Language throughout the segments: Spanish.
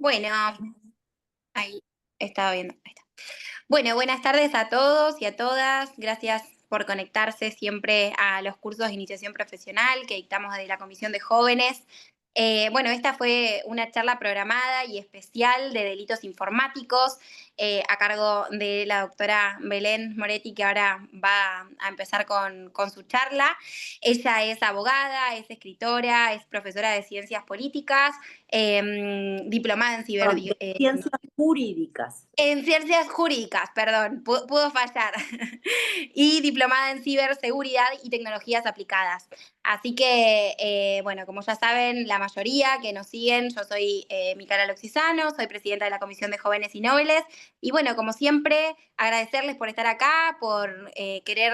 Bueno, ahí estaba viendo. Ahí está. Bueno, buenas tardes a todos y a todas. Gracias por conectarse siempre a los cursos de iniciación profesional que dictamos desde la Comisión de Jóvenes. Bueno, esta fue una charla programada y especial de delitos informáticos a cargo de la doctora Belén Moretti, que ahora va a empezar con su charla. Ella es abogada, es escritora, es profesora de ciencias políticas, diplomada en No, de ciencias jurídicas. en ciencias jurídicas, perdón, pudo fallar. Y diplomada en ciberseguridad y tecnologías aplicadas. Así que, bueno, como ya saben, la mayoría que nos siguen, yo soy Micaela Loxisano, soy presidenta de la Comisión de Jóvenes y Nobles. Y bueno, como siempre, agradecerles por estar acá, por querer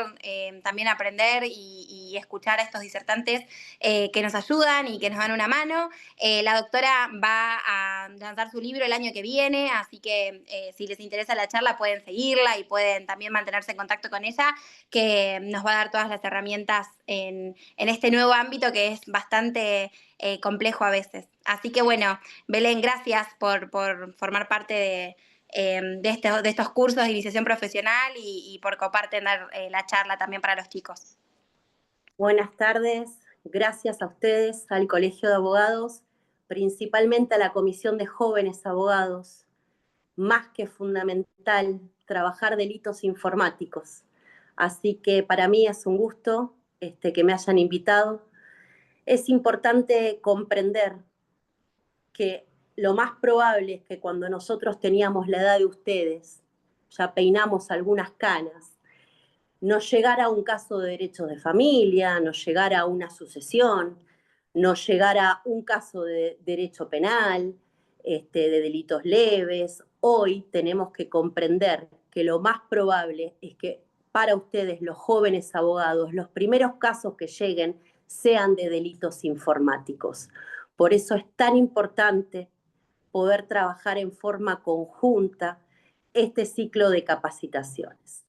también aprender y escuchar a estos disertantes que nos ayudan y que nos dan una mano. La doctora va a lanzar su libro el año que viene, así que si les interesa la charla pueden seguirla y pueden también mantenerse en contacto con ella, que nos va a dar todas las herramientas en este nuevo ámbito que es bastante complejo a veces. Así que bueno, Belén, gracias por formar parte de estos cursos de iniciación profesional y por coparte en dar la charla también para los chicos. Buenas tardes, gracias a ustedes, al Colegio de Abogados, principalmente a la Comisión de Jóvenes Abogados. Más que fundamental trabajar delitos informáticos. Así que para mí es un gusto que me hayan invitado. Es importante comprender que lo más probable es que cuando nosotros teníamos la edad de ustedes, ya peinamos algunas canas, nos llegara un caso de derechos de familia, nos llegara una sucesión, nos llegara un caso de derecho penal, de delitos leves. Hoy tenemos que comprender que lo más probable es que para ustedes, los jóvenes abogados, los primeros casos que lleguen sean de delitos informáticos. Por eso es tan importante poder trabajar en forma conjunta este ciclo de capacitaciones.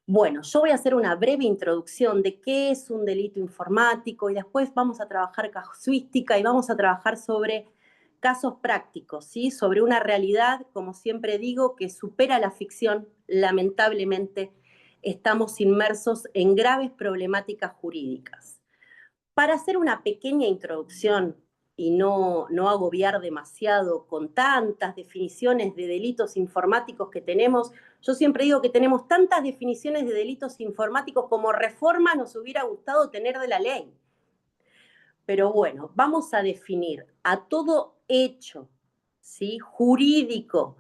Bueno, yo voy a hacer una breve introducción de qué es un delito informático y después vamos a trabajar casuística y vamos a trabajar sobre casos prácticos, ¿sí? Sobre una realidad, como siempre digo, que supera la ficción. Lamentablemente, estamos inmersos en graves problemáticas jurídicas. Para hacer una pequeña introducción y no agobiar demasiado con tantas definiciones de delitos informáticos que tenemos, yo siempre digo que tenemos tantas definiciones de delitos informáticos como reforma nos hubiera gustado tener de la ley. Pero bueno, vamos a definir a todo hecho, ¿sí?, jurídico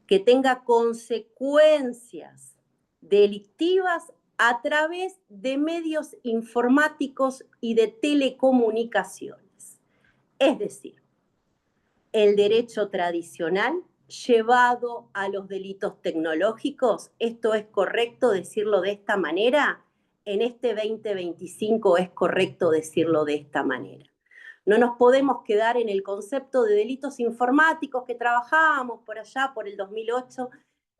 que tenga consecuencias delictivas a través de medios informáticos y de telecomunicaciones. Es decir, el derecho tradicional llevado a los delitos tecnológicos. ¿Esto es correcto decirlo de esta manera? En este 2025 es correcto decirlo de esta manera. No nos podemos quedar en el concepto de delitos informáticos que trabajábamos por allá, por el 2008,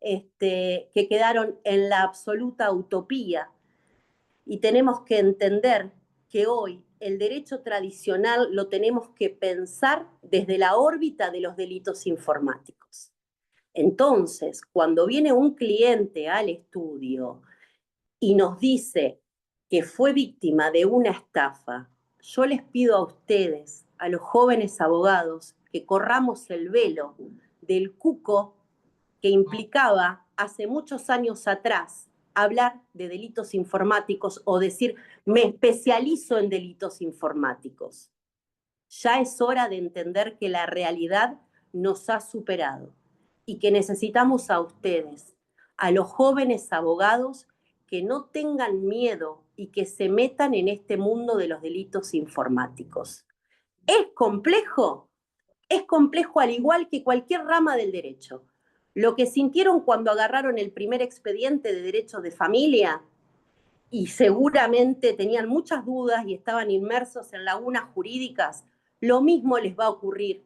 que quedaron en la absoluta utopía. Y tenemos que entender que hoy el derecho tradicional lo tenemos que pensar desde la órbita de los delitos informáticos. Entonces, cuando viene un cliente al estudio y nos dice que fue víctima de una estafa, yo les pido a ustedes, a los jóvenes abogados, que corramos el velo del cuco que implicaba hace muchos años atrás hablar de delitos informáticos o decir, me especializo en delitos informáticos. Ya es hora de entender que la realidad nos ha superado y que necesitamos a ustedes, a los jóvenes abogados, que no tengan miedo y que se metan en este mundo de los delitos informáticos. ¿Es complejo? Es complejo al igual que cualquier rama del derecho. Lo que sintieron cuando agarraron el primer expediente de derechos de familia y seguramente tenían muchas dudas y estaban inmersos en lagunas jurídicas, lo mismo les va a ocurrir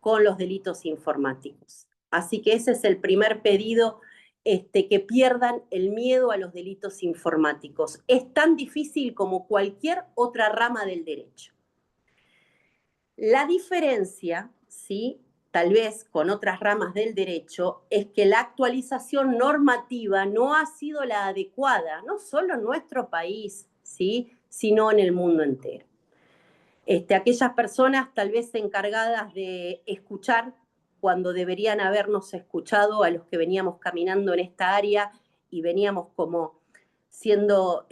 con los delitos informáticos. Así que ese es el primer pedido, que pierdan el miedo a los delitos informáticos. Es tan difícil como cualquier otra rama del derecho. La diferencia, ¿sí?, tal vez con otras ramas del derecho, es que la actualización normativa no ha sido la adecuada, no solo en nuestro país, ¿sí?, sino en el mundo entero. Aquellas personas tal vez encargadas de escuchar cuando deberían habernos escuchado a los que veníamos caminando en esta área y veníamos como siendo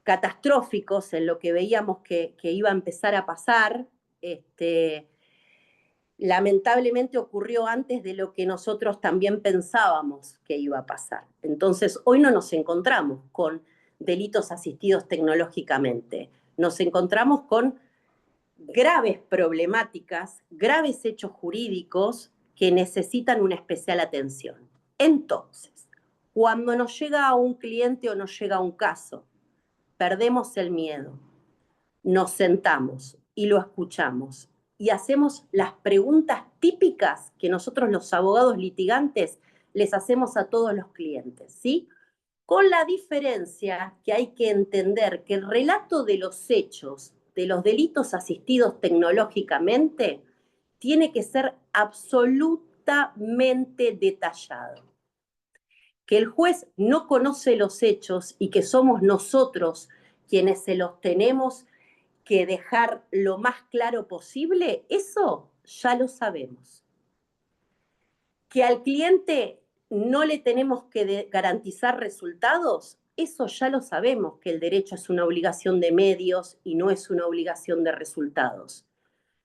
catastróficos en lo que veíamos que iba a empezar a pasar, lamentablemente ocurrió antes de lo que nosotros también pensábamos que iba a pasar. Entonces, hoy no nos encontramos con delitos asistidos tecnológicamente, nos encontramos con graves problemáticas, graves hechos jurídicos que necesitan una especial atención. Entonces, cuando nos llega a un cliente o nos llega a un caso, perdemos el miedo, nos sentamos y lo escuchamos y hacemos las preguntas típicas que nosotros los abogados litigantes les hacemos a todos los clientes, ¿sí? Con la diferencia que hay que entender que el relato de los hechos, de los delitos asistidos tecnológicamente, tiene que ser absolutamente detallado. Que el juez no conoce los hechos y que somos nosotros quienes se los tenemos que dejar lo más claro posible, eso ya lo sabemos. Que al cliente no le tenemos que garantizar resultados, eso ya lo sabemos, que el derecho es una obligación de medios y no es una obligación de resultados.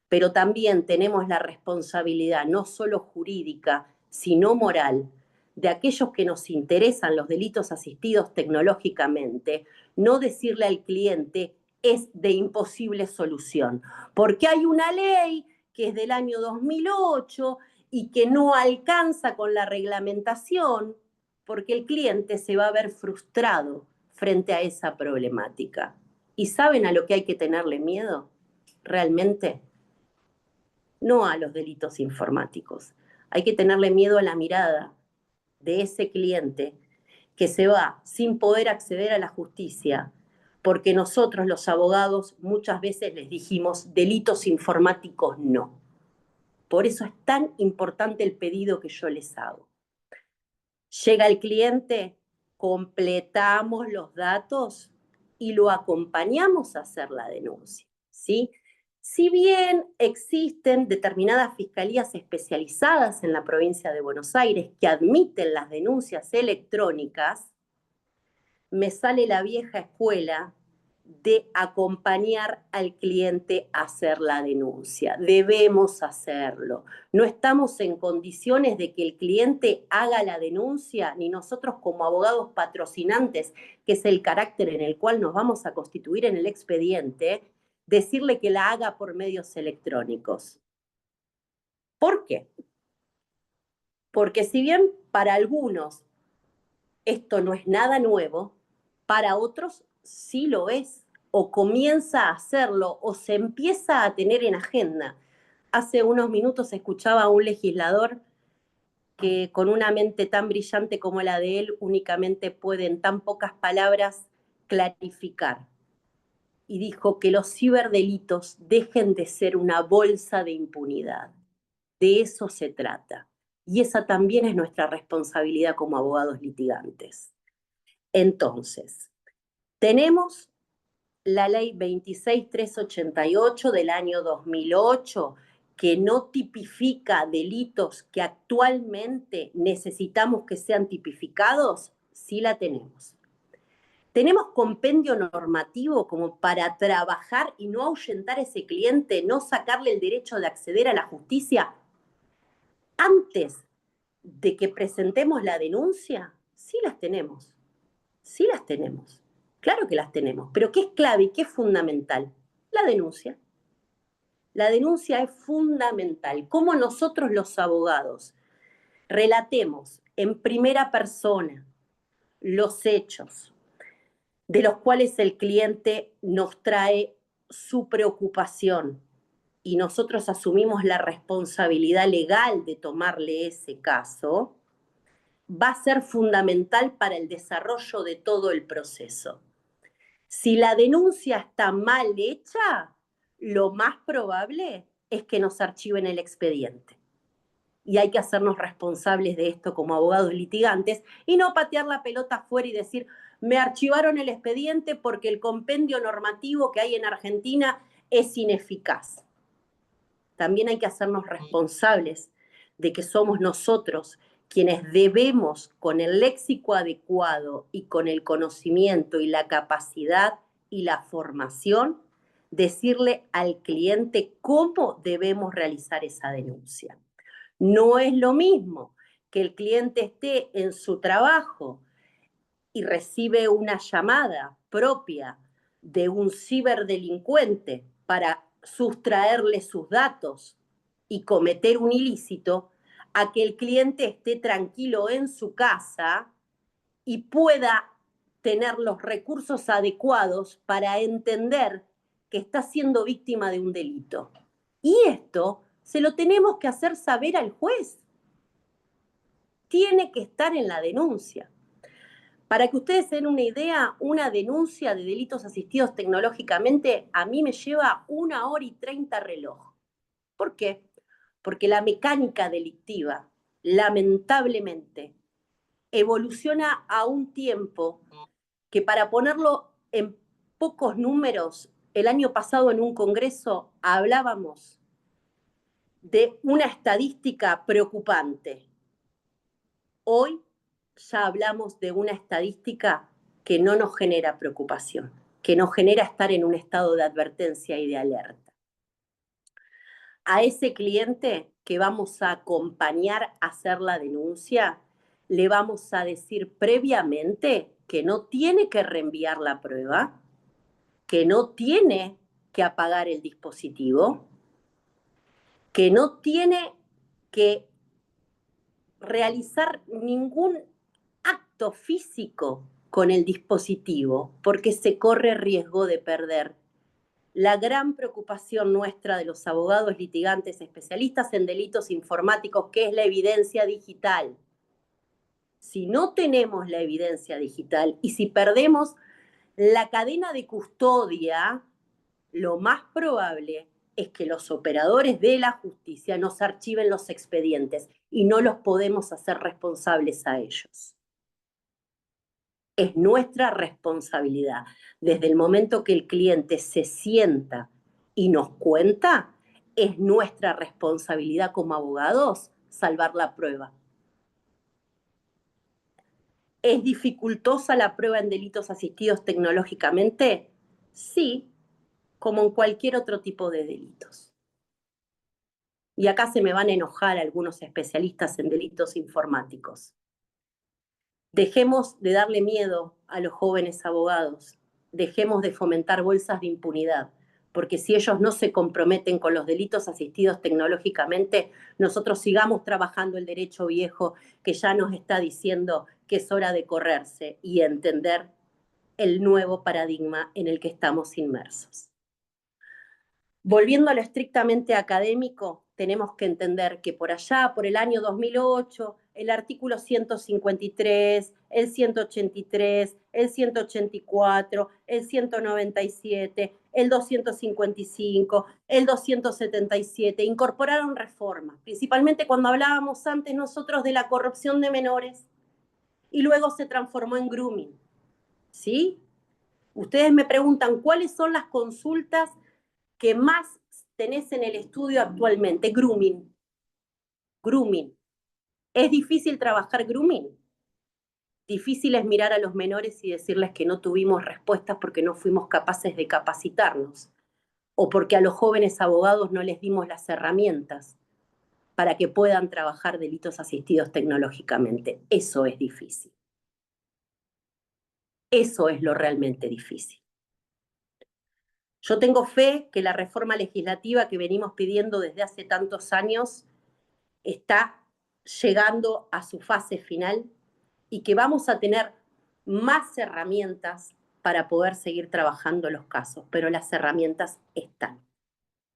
Pero también tenemos la responsabilidad, no solo jurídica, sino moral, de aquellos que nos interesan los delitos asistidos tecnológicamente, no decirle al cliente es de imposible solución, porque hay una ley que es del año 2008 y que no alcanza con la reglamentación, porque el cliente se va a ver frustrado frente a esa problemática. ¿Y saben a lo que hay que tenerle miedo? Realmente, no a los delitos informáticos. Hay que tenerle miedo a la mirada de ese cliente que se va sin poder acceder a la justicia, porque nosotros los abogados muchas veces les dijimos delitos informáticos no. Por eso es tan importante el pedido que yo les hago. Llega el cliente, completamos los datos y lo acompañamos a hacer la denuncia, ¿sí? Si bien existen determinadas fiscalías especializadas en la provincia de Buenos Aires que admiten las denuncias electrónicas, me sale la vieja escuela de acompañar al cliente a hacer la denuncia. Debemos hacerlo. No estamos en condiciones de que el cliente haga la denuncia, ni nosotros como abogados patrocinantes, que es el carácter en el cual nos vamos a constituir en el expediente, decirle que la haga por medios electrónicos. ¿Por qué? Porque si bien para algunos esto no es nada nuevo, para otros sí lo es, o comienza a hacerlo, o se empieza a tener en agenda. Hace unos minutos escuchaba a un legislador que con una mente tan brillante como la de él únicamente puede en tan pocas palabras clarificar. Y dijo que los ciberdelitos dejen de ser una bolsa de impunidad. De eso se trata. Y esa también es nuestra responsabilidad como abogados litigantes. Entonces, tenemos la ley 26388 del año 2008, que no tipifica delitos que actualmente necesitamos que sean tipificados, sí la tenemos. ¿Tenemos compendio normativo como para trabajar y no ahuyentar a ese cliente, no sacarle el derecho de acceder a la justicia antes de que presentemos la denuncia? Sí las tenemos. Sí las tenemos, claro que las tenemos, pero ¿qué es clave y qué es fundamental? La denuncia. La denuncia es fundamental. Cómo nosotros los abogados relatemos en primera persona los hechos de los cuales el cliente nos trae su preocupación y nosotros asumimos la responsabilidad legal de tomarle ese caso, va a ser fundamental para el desarrollo de todo el proceso. Si la denuncia está mal hecha, lo más probable es que nos archiven el expediente. Y hay que hacernos responsables de esto como abogados litigantes y no patear la pelota afuera y decir, me archivaron el expediente porque el compendio normativo que hay en Argentina es ineficaz. También hay que hacernos responsables de que somos nosotros quienes debemos, con el léxico adecuado y con el conocimiento y la capacidad y la formación, decirle al cliente cómo debemos realizar esa denuncia. No es lo mismo que el cliente esté en su trabajo y recibe una llamada propia de un ciberdelincuente para sustraerle sus datos y cometer un ilícito, a que el cliente esté tranquilo en su casa y pueda tener los recursos adecuados para entender que está siendo víctima de un delito. Y esto se lo tenemos que hacer saber al juez. Tiene que estar en la denuncia. Para que ustedes se den una idea, una denuncia de delitos asistidos tecnológicamente a mí me lleva 1 hora y 30 reloj. ¿Por qué? Porque la mecánica delictiva, lamentablemente, evoluciona a un tiempo que, para ponerlo en pocos números, el año pasado en un congreso hablábamos de una estadística preocupante. Hoy ya hablamos de una estadística que no nos genera preocupación, que nos genera estar en un estado de advertencia y de alerta. A ese cliente que vamos a acompañar a hacer la denuncia, le vamos a decir previamente que no tiene que reenviar la prueba, que no tiene que apagar el dispositivo, que no tiene que realizar ningún acto físico con el dispositivo, porque se corre riesgo de perder la gran preocupación nuestra de los abogados litigantes especialistas en delitos informáticos, que es la evidencia digital. Si no tenemos la evidencia digital y si perdemos la cadena de custodia, lo más probable es que los operadores de la justicia nos archiven los expedientes y no los podemos hacer responsables a ellos. Es nuestra responsabilidad. Desde el momento que el cliente se sienta y nos cuenta, es nuestra responsabilidad como abogados salvar la prueba. ¿Es dificultosa la prueba en delitos asistidos tecnológicamente? Sí, como en cualquier otro tipo de delitos. Y acá se me van a enojar algunos especialistas en delitos informáticos. Dejemos de darle miedo a los jóvenes abogados, dejemos de fomentar bolsas de impunidad, porque si ellos no se comprometen con los delitos asistidos tecnológicamente, nosotros sigamos trabajando el derecho viejo que ya nos está diciendo que es hora de correrse y entender el nuevo paradigma en el que estamos inmersos. Volviendo a lo estrictamente académico, tenemos que entender que por allá, por el año 2008, el artículo 153, el 183, el 184, el 197, el 255, el 277, incorporaron reformas, principalmente cuando hablábamos antes nosotros de la corrupción de menores, y luego se transformó en grooming. ¿Sí? Ustedes me preguntan, ¿cuáles son las consultas que más tenés en el estudio actualmente? Grooming. Grooming. ¿Es difícil trabajar grooming? Difícil es mirar a los menores y decirles que no tuvimos respuestas porque no fuimos capaces de capacitarnos, o porque a los jóvenes abogados no les dimos las herramientas para que puedan trabajar delitos asistidos tecnológicamente. Eso es difícil. Eso es lo realmente difícil. Yo tengo fe que la reforma legislativa que venimos pidiendo desde hace tantos años está llegando a su fase final y que vamos a tener más herramientas para poder seguir trabajando los casos, pero las herramientas están.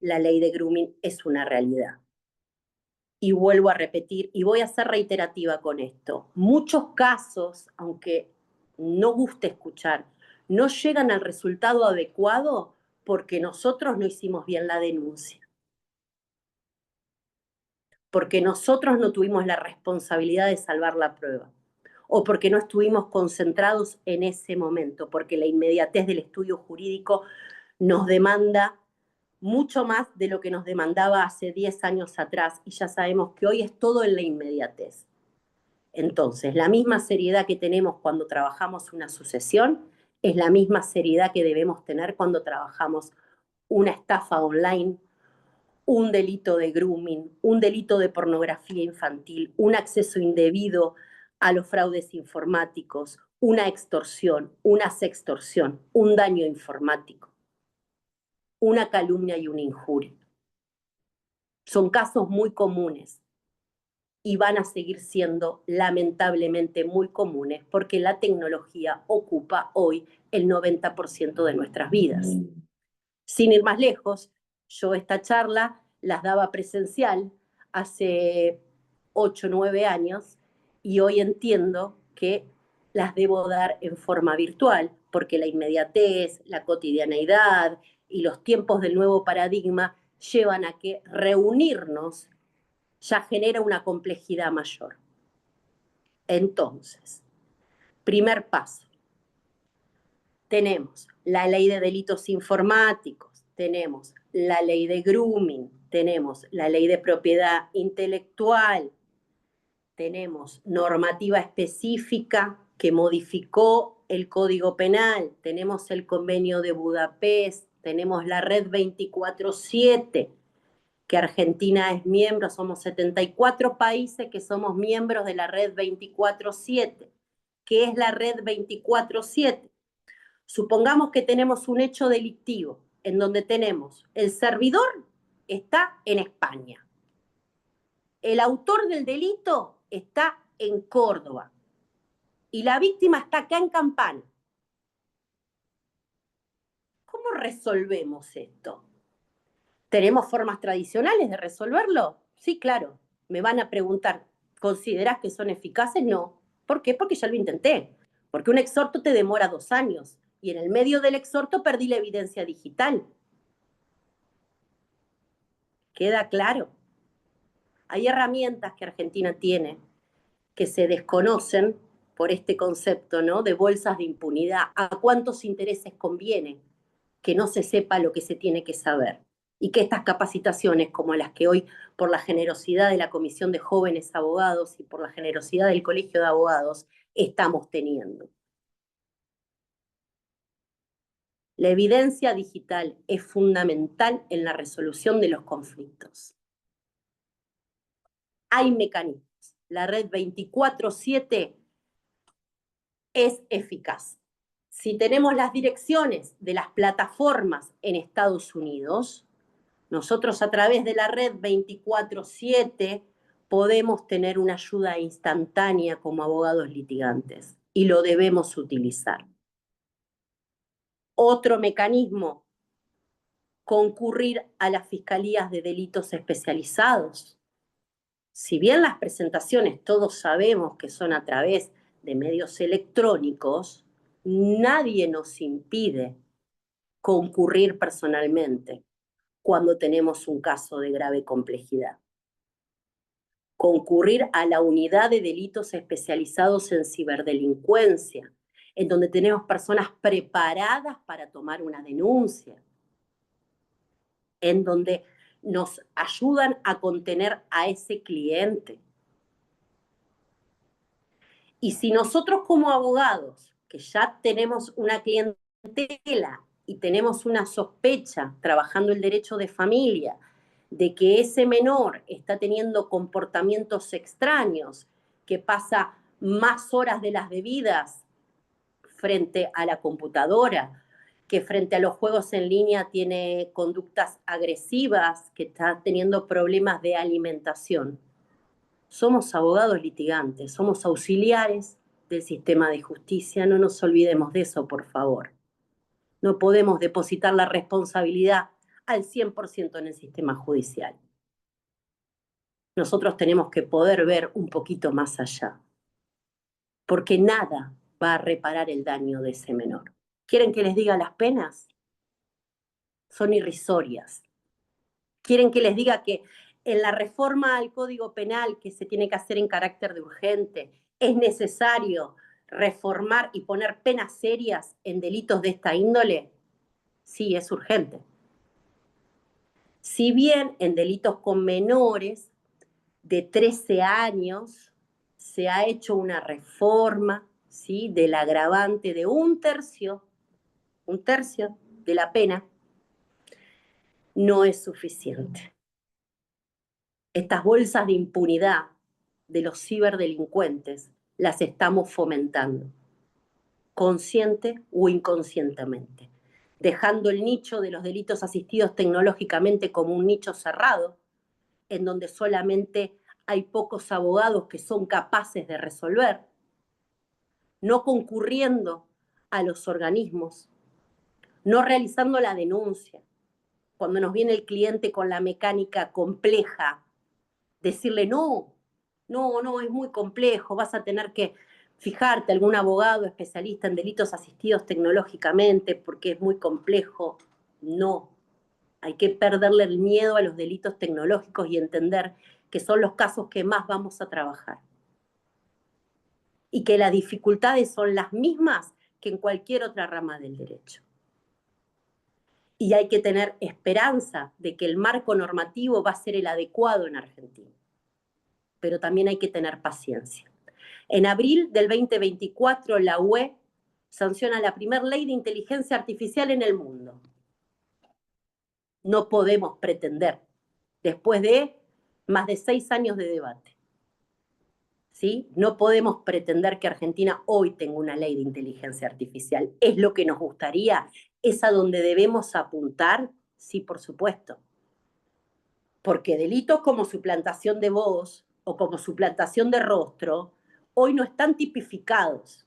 La ley de grooming es una realidad. Y vuelvo a repetir, y voy a ser reiterativa con esto, muchos casos, aunque no guste escuchar, no llegan al resultado adecuado porque nosotros no hicimos bien la denuncia. porque nosotros no tuvimos la responsabilidad de salvar la prueba, o porque no estuvimos concentrados en ese momento, porque la inmediatez del estudio jurídico nos demanda mucho más de lo que nos demandaba hace 10 años atrás, y ya sabemos que hoy es todo en la inmediatez. Entonces, la misma seriedad que tenemos cuando trabajamos una sucesión es la misma seriedad que debemos tener cuando trabajamos una estafa online, un delito de grooming, un delito de pornografía infantil, un acceso indebido a los fraudes informáticos, una extorsión, una sextorsión, un daño informático, una calumnia y una injuria. Son casos muy comunes y van a seguir siendo lamentablemente muy comunes porque la tecnología ocupa hoy el 90% de nuestras vidas. Sin ir más lejos, yo esta charla las daba presencial hace 8 o 9 años y hoy entiendo que las debo dar en forma virtual porque la inmediatez, la cotidianeidad y los tiempos del nuevo paradigma llevan a que reunirnos ya genera una complejidad mayor. Entonces, primer paso, tenemos la ley de delitos informáticos, tenemos la ley de grooming, tenemos la ley de propiedad intelectual, tenemos normativa específica que modificó el Código Penal, tenemos el Convenio de Budapest, tenemos la Red 24/7, que Argentina es miembro, somos 74 países que somos miembros de la Red 24/7. ¿Qué es la Red 24/7? Supongamos que tenemos un hecho delictivo en donde tenemos el servidor está en España, el autor del delito está en Córdoba y la víctima está acá en Campana. ¿Cómo resolvemos esto? ¿Tenemos formas tradicionales de resolverlo? Sí, claro. Me van a preguntar, ¿considerás que son eficaces? No. ¿Por qué? Porque ya lo intenté. Porque un exhorto te demora 2 años y en el medio del exhorto perdí la evidencia digital. ¿Queda claro? Hay herramientas que Argentina tiene que se desconocen por este concepto, ¿no? De bolsas de impunidad. ¿A cuántos intereses conviene que no se sepa lo que se tiene que saber? Y que estas capacitaciones, como las que hoy, por la generosidad de la Comisión de Jóvenes Abogados y por la generosidad del Colegio de Abogados, estamos teniendo. La evidencia digital es fundamental en la resolución de los conflictos. Hay mecanismos. La red 24/7 es eficaz. Si tenemos las direcciones de las plataformas en Estados Unidos, nosotros a través de la red 24/7 podemos tener una ayuda instantánea como abogados litigantes y lo debemos utilizar. Otro mecanismo, concurrir a las fiscalías de delitos especializados. Si bien las presentaciones todos sabemos que son a través de medios electrónicos, nadie nos impide concurrir personalmente cuando tenemos un caso de grave complejidad. Concurrir a la unidad de delitos especializados en ciberdelincuencia, en donde tenemos personas preparadas para tomar una denuncia, en donde nos ayudan a contener a ese cliente. Y si nosotros como abogados, que ya tenemos una clientela y tenemos una sospecha trabajando el derecho de familia, de que ese menor está teniendo comportamientos extraños, que pasa más horas de las debidas frente a la computadora, que frente a los juegos en línea tiene conductas agresivas, que está teniendo problemas de alimentación. Somos abogados litigantes, somos auxiliares del sistema de justicia, no nos olvidemos de eso, por favor. No podemos depositar la responsabilidad al 100% en el sistema judicial. Nosotros tenemos que poder ver un poquito más allá, porque nada va a reparar el daño de ese menor. ¿Quieren que les diga las penas? Son irrisorias. ¿Quieren que les diga que en la reforma al Código Penal que se tiene que hacer en carácter de urgente, es necesario reformar y poner penas serias en delitos de esta índole. Sí, es urgente. Si bien en delitos con menores de 13 años se ha hecho una reforma, ¿sí?, del agravante de un tercio de la pena, no es suficiente. Estas bolsas de impunidad de los ciberdelincuentes las estamos fomentando, consciente o inconscientemente, dejando el nicho de los delitos asistidos tecnológicamente como un nicho cerrado, en donde solamente hay pocos abogados que son capaces de resolver, no concurriendo a los organismos, no realizando la denuncia. Cuando nos viene el cliente con la mecánica compleja, decirle no, es muy complejo, vas a tener que fijarte algún abogado especialista en delitos asistidos tecnológicamente porque es muy complejo. No, hay que perderle el miedo a los delitos tecnológicos y entender que son los casos que más vamos a trabajar. Y que las dificultades son las mismas que en cualquier otra rama del derecho. Y hay que tener esperanza de que el marco normativo va a ser el adecuado en Argentina. Pero también hay que tener paciencia. En abril del 2024, la UE sanciona la primera ley de inteligencia artificial en el mundo. No podemos pretender, después de más de 6 años de debate, ¿sí?, no podemos pretender que Argentina hoy tenga una ley de inteligencia artificial. ¿Es lo que nos gustaría? ¿Es a donde debemos apuntar? Sí, por supuesto. Porque delitos como suplantación de voz o como suplantación de rostro hoy no están tipificados.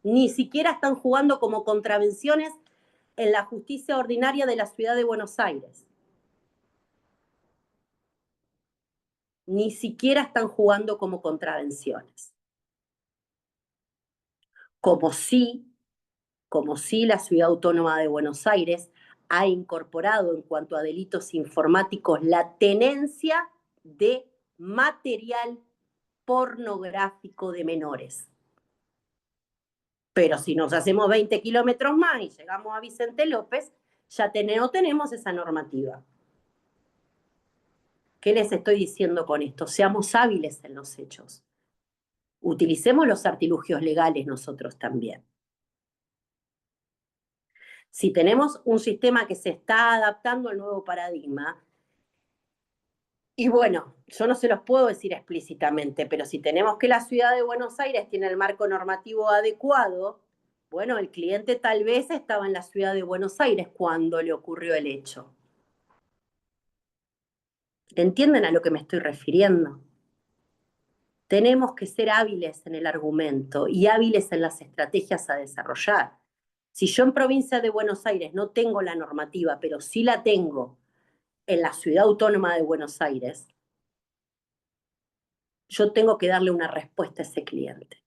Ni siquiera están jugando como contravenciones en la justicia ordinaria de la ciudad de Buenos Aires. Ni siquiera están jugando como contravenciones. Como sí la Ciudad Autónoma de Buenos Aires ha incorporado en cuanto a delitos informáticos la tenencia de material pornográfico de menores. Pero si nos hacemos 20 kilómetros más y llegamos a Vicente López, ya no tenemos esa normativa. ¿Qué les estoy diciendo con esto? Seamos hábiles en los hechos. Utilicemos los artilugios legales nosotros también. Si tenemos un sistema que se está adaptando al nuevo paradigma, y bueno, yo no se los puedo decir explícitamente, pero si tenemos que la ciudad de Buenos Aires tiene el marco normativo adecuado, bueno, el cliente tal vez estaba en la ciudad de Buenos Aires cuando le ocurrió el hecho. ¿Entienden a lo que me estoy refiriendo? Tenemos que ser hábiles en el argumento y hábiles en las estrategias a desarrollar. Si yo en provincia de Buenos Aires no tengo la normativa, pero sí la tengo en la ciudad autónoma de Buenos Aires, yo tengo que darle una respuesta a ese cliente.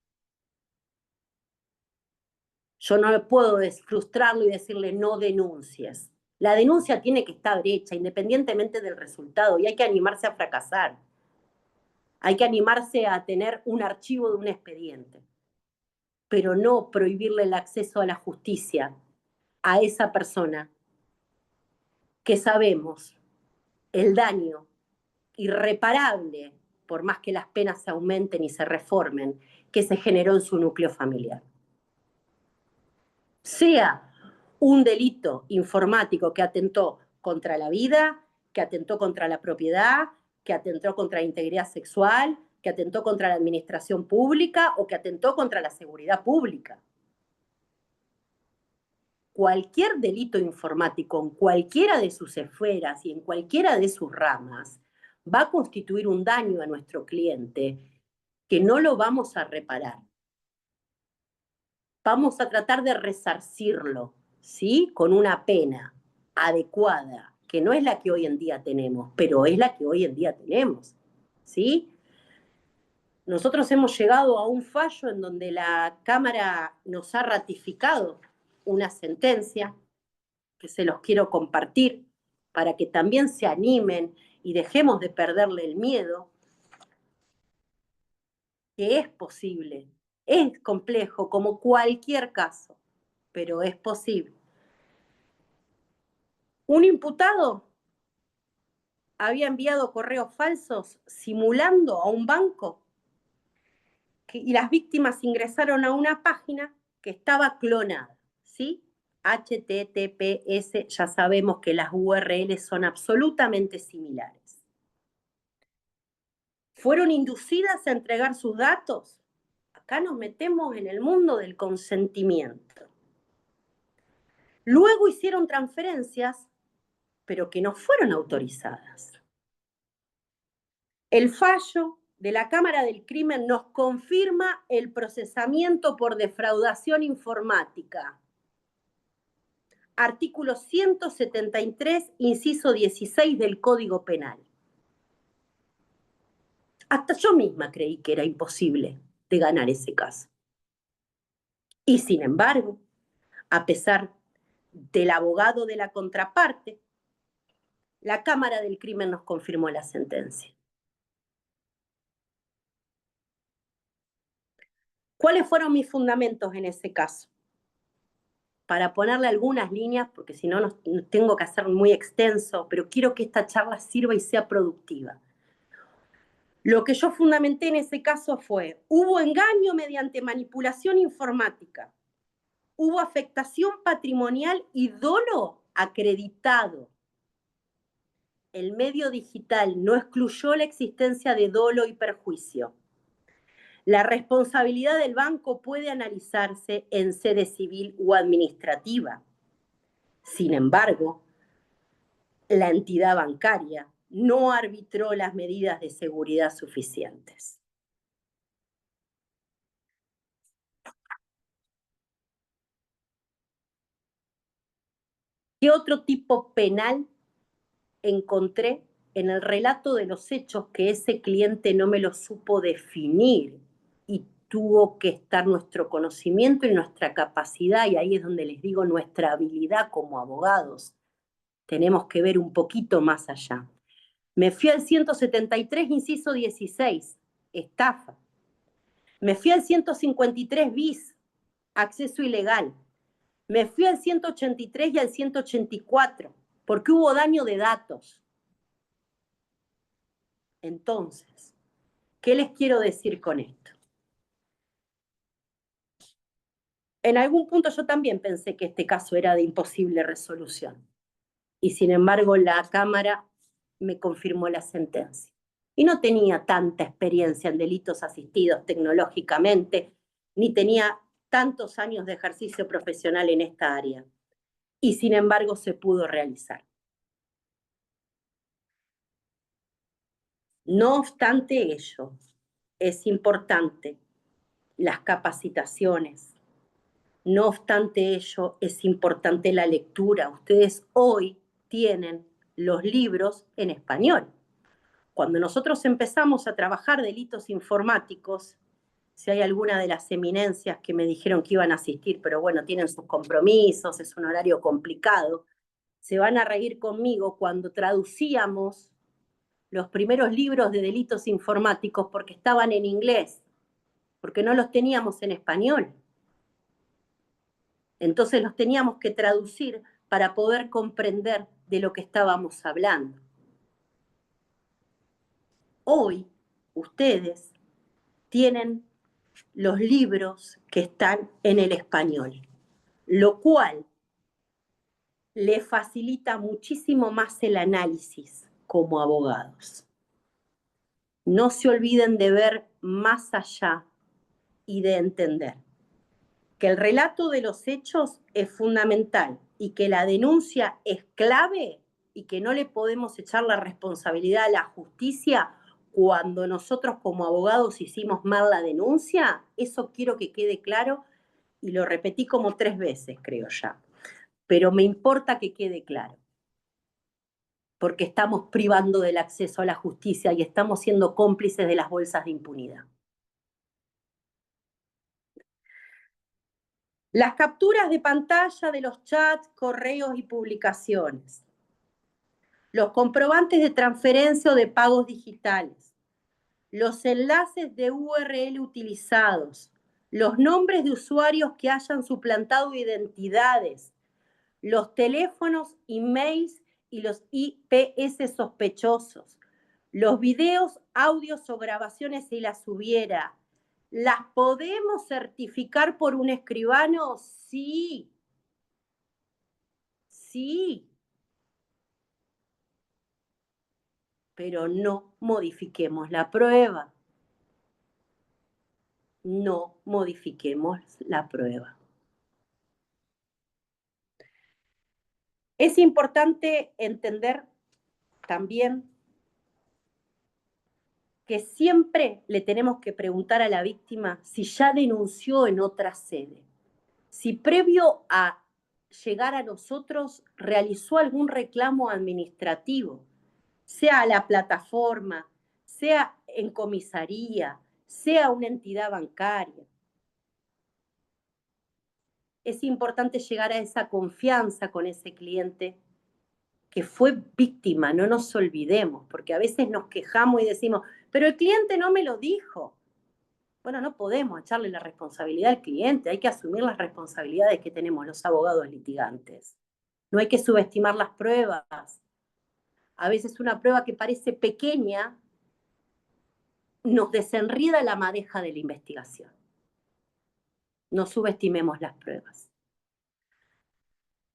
Yo no puedo frustrarlo y decirle no denuncies. La denuncia tiene que estar hecha independientemente del resultado y hay que animarse a fracasar. Hay que animarse a tener un archivo de un expediente, pero no prohibirle el acceso a la justicia a esa persona que sabemos el daño irreparable, por más que las penas se aumenten y se reformen, que se generó en su núcleo familiar. Sea un delito informático que atentó contra la vida, que atentó contra la propiedad, que atentó contra la integridad sexual, que atentó contra la administración pública o que atentó contra la seguridad pública. Cualquier delito informático en cualquiera de sus esferas y en cualquiera de sus ramas va a constituir un daño a nuestro cliente que no lo vamos a reparar. Vamos a tratar de resarcirlo, ¿sí?, con una pena adecuada, que no es la que hoy en día tenemos, pero es la que hoy en día tenemos, ¿sí? Nosotros hemos llegado a un fallo en donde la Cámara nos ha ratificado una sentencia que se los quiero compartir. para que también se animen y dejemos de perderle el miedo, que es posible, es complejo como cualquier caso, pero es posible. Un imputado había enviado correos falsos simulando a un banco y las víctimas ingresaron a una página que estaba clonada, ¿sí? HTTPS, ya sabemos que las URLs son absolutamente similares. ¿Fueron inducidas a entregar sus datos? Acá nos metemos en el mundo del consentimiento. Luego hicieron transferencias, pero que no fueron autorizadas. El fallo de la Cámara del Crimen nos confirma el procesamiento por defraudación informática. Artículo 173, inciso 16 del Código Penal. Hasta yo misma creí que era imposible de ganar ese caso. Y sin embargo, a pesar del abogado de la contraparte, la Cámara del Crimen nos confirmó la sentencia. ¿Cuáles fueron mis fundamentos en ese caso? Para ponerle algunas líneas, porque si no, no tengo que hacer muy extenso, pero quiero que esta charla sirva y sea productiva. Lo que yo fundamenté en ese caso fue, hubo engaño mediante manipulación informática, hubo afectación patrimonial y dolo acreditado. El medio digital no excluyó la existencia de dolo y perjuicio. La responsabilidad del banco puede analizarse en sede civil o administrativa. Sin embargo, la entidad bancaria no arbitró las medidas de seguridad suficientes. ¿Qué otro tipo penal encontré en el relato de los hechos que ese cliente no me lo supo definir y tuvo que estar nuestro conocimiento y nuestra capacidad, y ahí es donde les digo nuestra habilidad como abogados? Tenemos que ver un poquito más allá. Me fui al 173, inciso 16, estafa. Me fui al 153 bis, acceso ilegal. Me fui al 183 y al 184, porque hubo daño de datos. Entonces, ¿qué les quiero decir con esto? En algún punto yo también pensé que este caso era de imposible resolución. Y sin embargo, la Cámara me confirmó la sentencia. Y no tenía tanta experiencia en delitos asistidos tecnológicamente, ni tenía tantos años de ejercicio profesional en esta área. Y sin embargo, se pudo realizar. No obstante ello, es importante las capacitaciones. No obstante ello, es importante la lectura. Ustedes hoy tienen los libros en español. Cuando nosotros empezamos a trabajar delitos informáticos, si hay alguna de las eminencias que me dijeron que iban a asistir, pero bueno, tienen sus compromisos, es un horario complicado, se van a reír conmigo cuando traducíamos los primeros libros de delitos informáticos porque estaban en inglés, porque no los teníamos en español. Entonces los teníamos que traducir para poder comprender de lo que estábamos hablando. Hoy ustedes tienen los libros que están en el español, lo cual le facilita muchísimo más el análisis como abogados. No se olviden de ver más allá y de entender que el relato de los hechos es fundamental y que la denuncia es clave y que no le podemos echar la responsabilidad a la justicia cuando nosotros como abogados hicimos mal la denuncia. Eso quiero que quede claro y lo repetí como 3 veces, creo ya. Pero me importa que quede claro, porque estamos privando del acceso a la justicia y estamos siendo cómplices de las bolsas de impunidad. Las capturas de pantalla de los chats, correos y publicaciones. los comprobantes de transferencia o de pagos digitales, los enlaces de URL utilizados, los nombres de usuarios que hayan suplantado identidades, los teléfonos, emails y los IPS sospechosos, los videos, audios o grabaciones si las hubiera. ¿Las podemos certificar por un escribano? Sí. Sí. Pero no modifiquemos la prueba. No modifiquemos la prueba. Es importante entender también que siempre le tenemos que preguntar a la víctima si ya denunció en otra sede, si previo a llegar a nosotros realizó algún reclamo administrativo, sea a la plataforma, sea en comisaría, sea una entidad bancaria. Es importante llegar a esa confianza con ese cliente que fue víctima, no nos olvidemos, porque a veces nos quejamos y decimos, pero el cliente no me lo dijo. Bueno, no podemos echarle la responsabilidad al cliente, hay que asumir las responsabilidades que tenemos los abogados litigantes. No hay que subestimar las pruebas. A veces una prueba que parece pequeña nos desenreda la madeja de la investigación. No subestimemos las pruebas.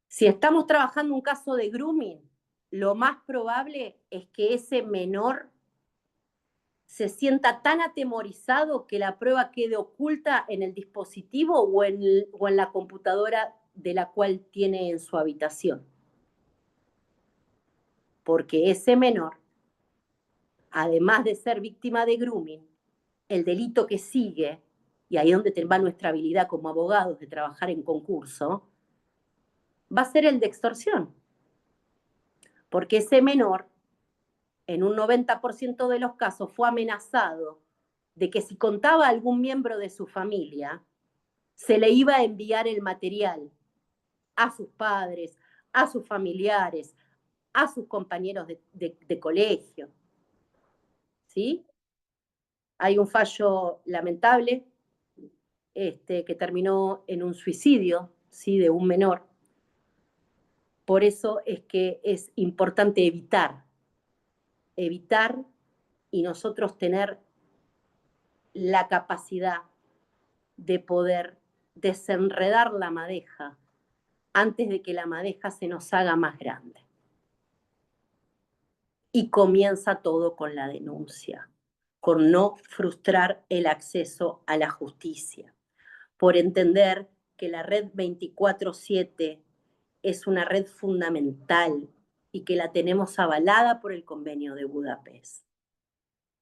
Si estamos trabajando un caso de grooming, lo más probable es que ese menor se sienta tan atemorizado que la prueba quede oculta en el dispositivo o en la computadora de la cual tiene en su habitación. Porque ese menor, además de ser víctima de grooming, el delito que sigue, y ahí es donde va nuestra habilidad como abogados de trabajar en concurso, va a ser el de extorsión. Porque ese menor, en un 90% de los casos, fue amenazado de que si contaba a algún miembro de su familia, se le iba a enviar el material a sus padres, a sus familiares, a sus compañeros de colegio. ¿Sí? Hay un fallo lamentable que terminó en un suicidio, ¿sí?, de un menor. Por eso es que es importante evitar y nosotros tener la capacidad de poder desenredar la madeja antes de que la madeja se nos haga más grande. Y comienza todo con la denuncia, con no frustrar el acceso a la justicia, por entender que la red 24/7 es una red fundamental y que la tenemos avalada por el Convenio de Budapest.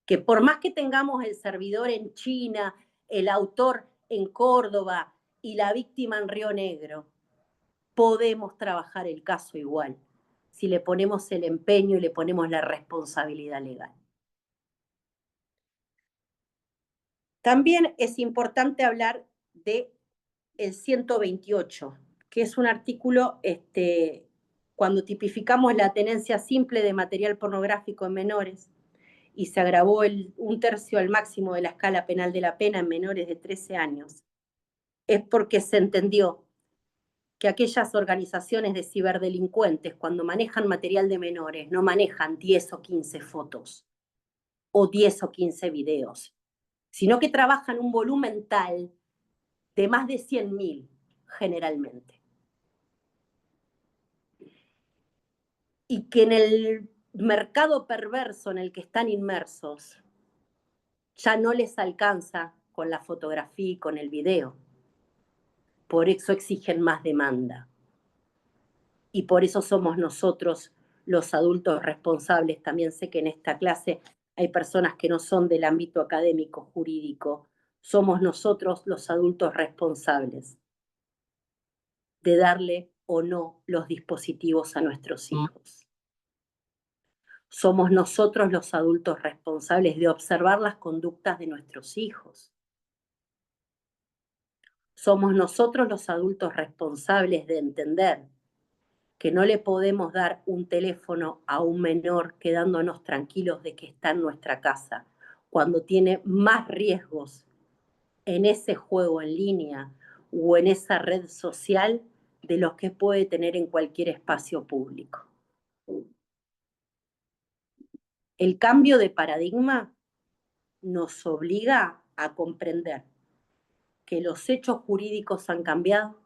Que por más que tengamos el servidor en China, el autor en Córdoba y la víctima en Río Negro, podemos trabajar el caso igual, si le ponemos el empeño y le ponemos la responsabilidad legal. También es importante hablar de el 128, que es un artículo cuando tipificamos la tenencia simple de material pornográfico en menores y se agravó 1/3 al máximo de la escala penal de la pena en menores de 13 años, es porque se entendió que aquellas organizaciones de ciberdelincuentes, cuando manejan material de menores, no manejan 10 o 15 fotos o 10 o 15 videos, sino que trabajan un volumen tal de más de 100.000 generalmente. Y que en el mercado perverso en el que están inmersos ya no les alcanza con la fotografía y con el video. Por eso exigen más demanda. Y por eso somos nosotros los adultos responsables. También sé que en esta clase hay personas que no son del ámbito académico jurídico. Somos nosotros los adultos responsables de darle o no los dispositivos a nuestros hijos. Somos nosotros los adultos responsables de observar las conductas de nuestros hijos. Somos nosotros los adultos responsables de entender que no le podemos dar un teléfono a un menor quedándonos tranquilos de que está en nuestra casa, cuando tiene más riesgos en ese juego en línea o en esa red social de los que puede tener en cualquier espacio público. El cambio de paradigma nos obliga a comprender que los hechos jurídicos han cambiado,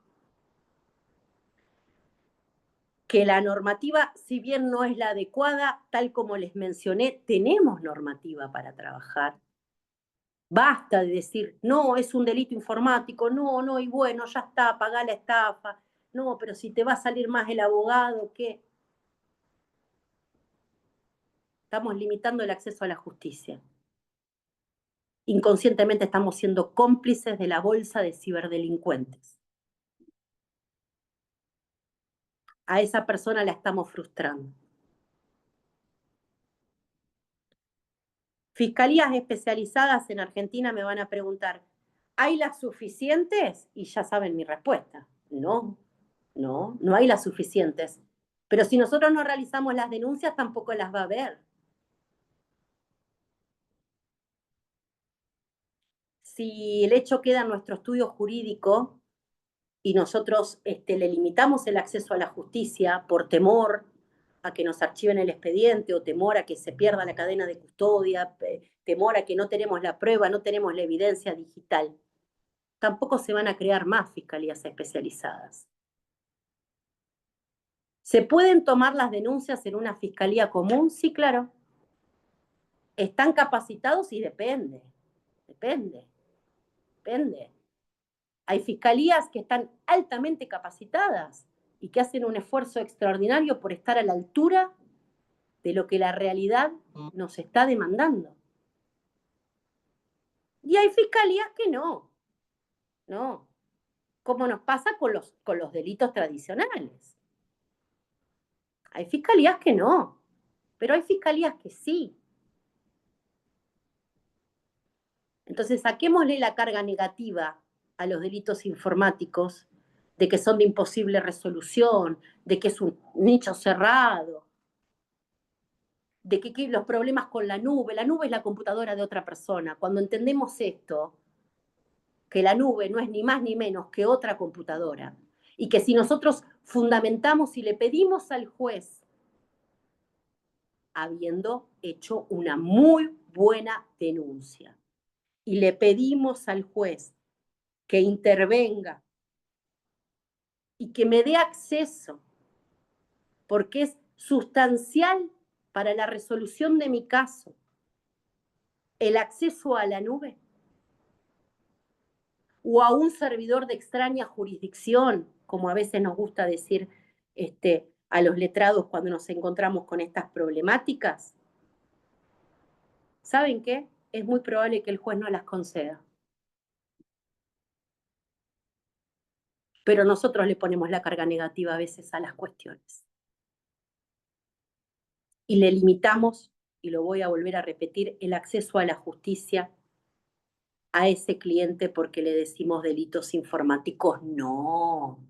que la normativa, si bien no es la adecuada, tal como les mencioné, tenemos normativa para trabajar. Basta de decir, no, es un delito informático, no, y bueno, ya está, pagá la estafa, no, pero si te va a salir más el abogado, ¿qué? Estamos limitando el acceso a la justicia. Inconscientemente estamos siendo cómplices de la bolsa de ciberdelincuentes. A esa persona la estamos frustrando. Fiscalías especializadas en Argentina me van a preguntar, ¿hay las suficientes? Y ya saben mi respuesta. No hay las suficientes. Pero si nosotros no realizamos las denuncias, tampoco las va a haber. Si el hecho queda en nuestro estudio jurídico y nosotros le limitamos el acceso a la justicia por temor a que nos archiven el expediente o temor a que se pierda la cadena de custodia, temor a que no tenemos la prueba, no tenemos la evidencia digital, tampoco se van a crear más fiscalías especializadas. ¿Se pueden tomar las denuncias en una fiscalía común? Sí, claro. ¿Están capacitados? Y depende. Hay fiscalías que están altamente capacitadas y que hacen un esfuerzo extraordinario por estar a la altura de lo que la realidad nos está demandando. Y hay fiscalías que no, como nos pasa con los delitos tradicionales. Hay fiscalías que no, pero hay fiscalías que sí. Entonces, saquémosle la carga negativa a los delitos informáticos, de que son de imposible resolución, de que es un nicho cerrado, de que los problemas con la nube es la computadora de otra persona. Cuando entendemos esto, que la nube no es ni más ni menos que otra computadora, y que si nosotros fundamentamos y le pedimos al juez, habiendo hecho una muy buena denuncia, y le pedimos al juez que intervenga y que me dé acceso, porque es sustancial para la resolución de mi caso, el acceso a la nube o a un servidor de extraña jurisdicción, como a veces nos gusta decir a los letrados cuando nos encontramos con estas problemáticas, ¿saben qué? Es muy probable que el juez no las conceda. Pero nosotros le ponemos la carga negativa a veces a las cuestiones. Y le limitamos, y lo voy a volver a repetir, el acceso a la justicia a ese cliente porque le decimos delitos informáticos. No.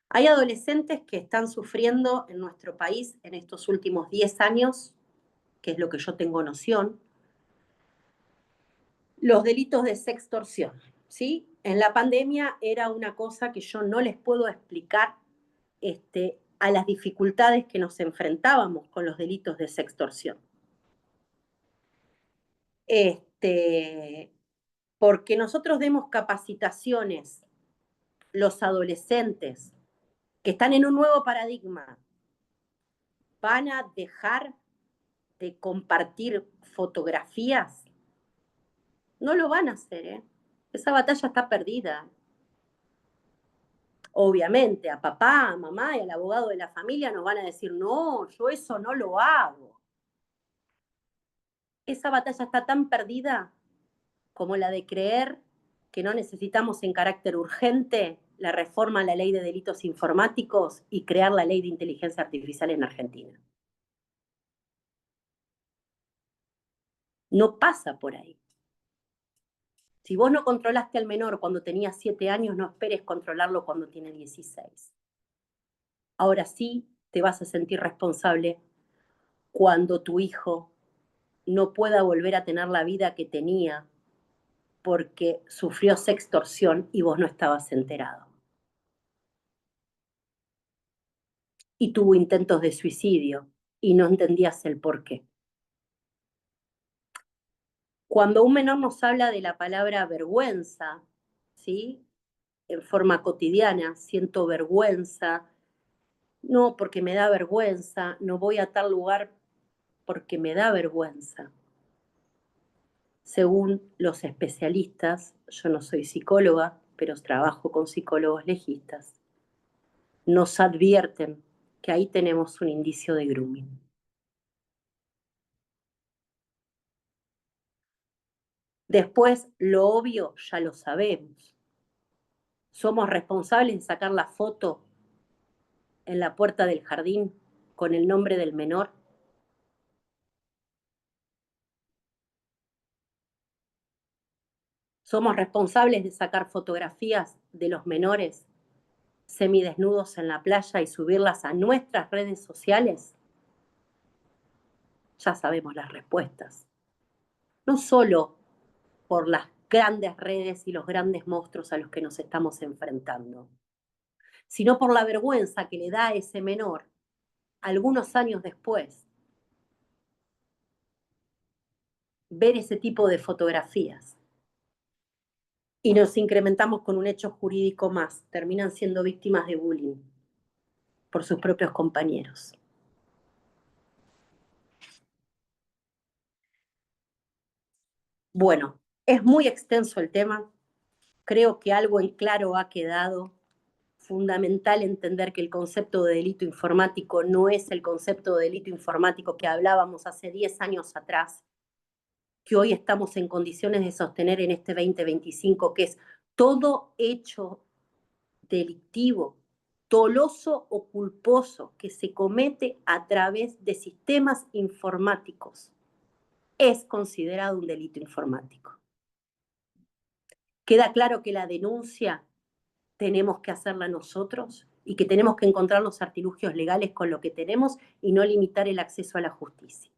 Hay adolescentes que están sufriendo en nuestro país en estos últimos 10 años, que es lo que yo tengo noción, los delitos de sextorsión, ¿sí? En la pandemia era una cosa que yo no les puedo explicar a las dificultades que nos enfrentábamos con los delitos de sextorsión. Porque nosotros demos capacitaciones, los adolescentes que están en un nuevo paradigma, van a dejar de compartir fotografías. No lo van a hacer, ¿eh? Esa batalla está perdida. Obviamente, a papá, a mamá y al abogado de la familia nos van a decir, no, yo eso no lo hago. Esa batalla está tan perdida como la de creer que no necesitamos en carácter urgente la reforma a la ley de delitos informáticos y crear la ley de inteligencia artificial en Argentina. No pasa por ahí. Si vos no controlaste al menor cuando tenía 7 años, no esperes controlarlo cuando tiene 16. Ahora sí te vas a sentir responsable cuando tu hijo no pueda volver a tener la vida que tenía porque sufrió sextorsión y vos no estabas enterado. Y tuvo intentos de suicidio y no entendías el por qué. Cuando un menor nos habla de la palabra vergüenza, ¿sí? En forma cotidiana, siento vergüenza, no porque me da vergüenza, no voy a tal lugar porque me da vergüenza. Según los especialistas, yo no soy psicóloga, pero trabajo con psicólogos legistas, nos advierten que ahí tenemos un indicio de grooming. Después, lo obvio ya lo sabemos. Somos responsables de sacar la foto en la puerta del jardín con el nombre del menor. Somos responsables de sacar fotografías de los menores semidesnudos en la playa y subirlas a nuestras redes sociales. Ya sabemos las respuestas. No solo por las grandes redes y los grandes monstruos a los que nos estamos enfrentando, sino por la vergüenza que le da a ese menor algunos años después ver ese tipo de fotografías. Y nos incrementamos con un hecho jurídico más, terminan siendo víctimas de bullying por sus propios compañeros. Bueno, es muy extenso el tema, creo que algo en claro ha quedado. Fundamental entender que el concepto de delito informático no es el concepto de delito informático que hablábamos hace 10 años atrás, que hoy estamos en condiciones de sostener en este 2025, que es todo hecho delictivo, doloso o culposo que se comete a través de sistemas informáticos es considerado un delito informático. Queda claro que la denuncia tenemos que hacerla nosotros y que tenemos que encontrar los artilugios legales con lo que tenemos y no limitar el acceso a la justicia.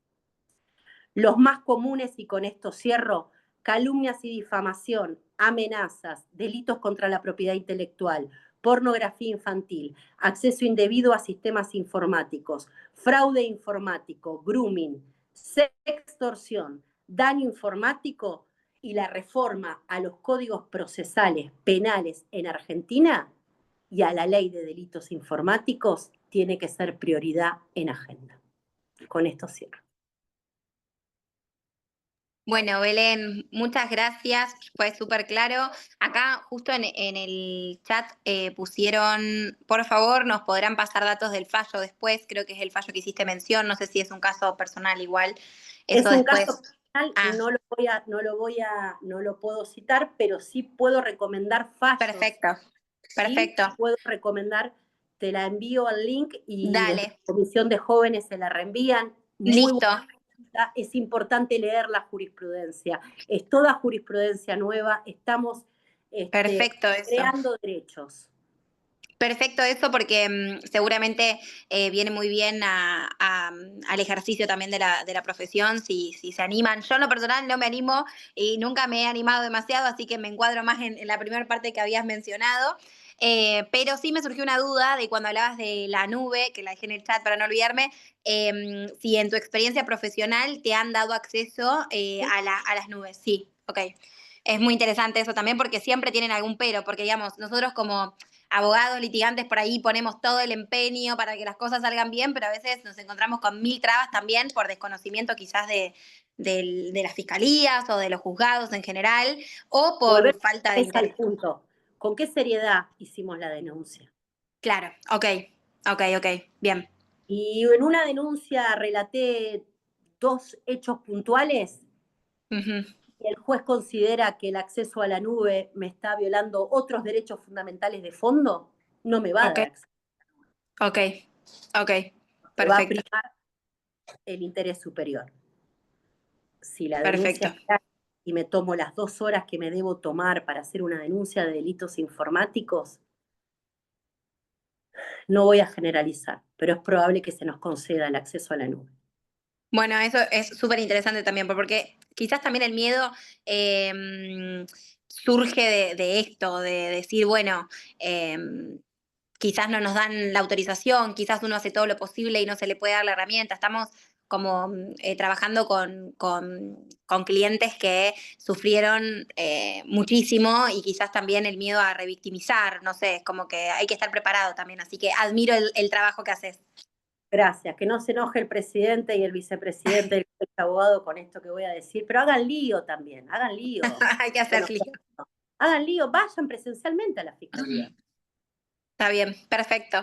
Los más comunes, y con esto cierro, calumnias y difamación, amenazas, delitos contra la propiedad intelectual, pornografía infantil, acceso indebido a sistemas informáticos, fraude informático, grooming, sextorsión, daño informático y la reforma a los códigos procesales penales en Argentina y a la ley de delitos informáticos tiene que ser prioridad en agenda. Con esto cierro. Bueno, Belén, muchas gracias, fue súper claro. Acá justo en el chat pusieron, por favor, nos podrán pasar datos del fallo después, creo que es el fallo que hiciste mención, no sé si es un caso personal igual, eso Es un después. caso personal, Ah, no lo puedo citar, pero sí puedo recomendar fallos. perfecto, Sí, perfecto, puedo recomendar, te la envío al link y desde dale, la Comisión de Jóvenes se la reenvían. Muy listo. buena, es importante leer la jurisprudencia. Es toda jurisprudencia nueva, estamos Perfecto eso. creando derechos. Perfecto eso porque seguramente viene muy bien al ejercicio también de la profesión, si se animan. Yo en lo personal no me animo y nunca me he animado demasiado, así que me encuadro más en la primera parte que habías mencionado. Pero sí me surgió una duda de cuando hablabas de la nube, que la dejé en el chat para no olvidarme, si en tu experiencia profesional te han dado acceso a las nubes. Sí, ok. Es muy interesante eso también porque siempre tienen algún pero, porque digamos, nosotros como abogados, litigantes, por ahí ponemos todo el empeño para que las cosas salgan bien, pero a veces nos encontramos con mil trabas también por desconocimiento quizás de las fiscalías o de los juzgados en general, o Volver por falta de es al interés. punto. ¿Con qué seriedad hicimos la denuncia? Claro, ok, ok, ok, bien. Y en una denuncia relaté 2 hechos puntuales Ujú. y el juez considera que el acceso a la nube me está violando otros derechos fundamentales de fondo, no me va a Ok, dar acceso. ok, ok, Me va a perfecto, primar el interés superior. Si la denuncia perfecto. es real y me tomo las 2 horas que me debo tomar para hacer una denuncia de delitos informáticos, No voy a generalizar, pero es probable que se nos conceda el acceso a la nube. Bueno, eso es súper interesante también, porque quizás también el miedo surge de esto, de decir, bueno, quizás no nos dan la autorización, quizás uno hace todo lo posible y no se le puede dar la herramienta. Estamos como trabajando con clientes que sufrieron muchísimo y quizás también el miedo a revictimizar, no sé, es como que hay que estar preparado también, así que admiro el trabajo que haces. Gracias, que no se enoje el presidente y el vicepresidente del Colegio de Abogado con esto que voy a decir, pero hagan lío también, hagan lío. Hay que Bueno, hacer lío. hagan lío, vayan presencialmente a la fiscalía. Está bien, perfecto.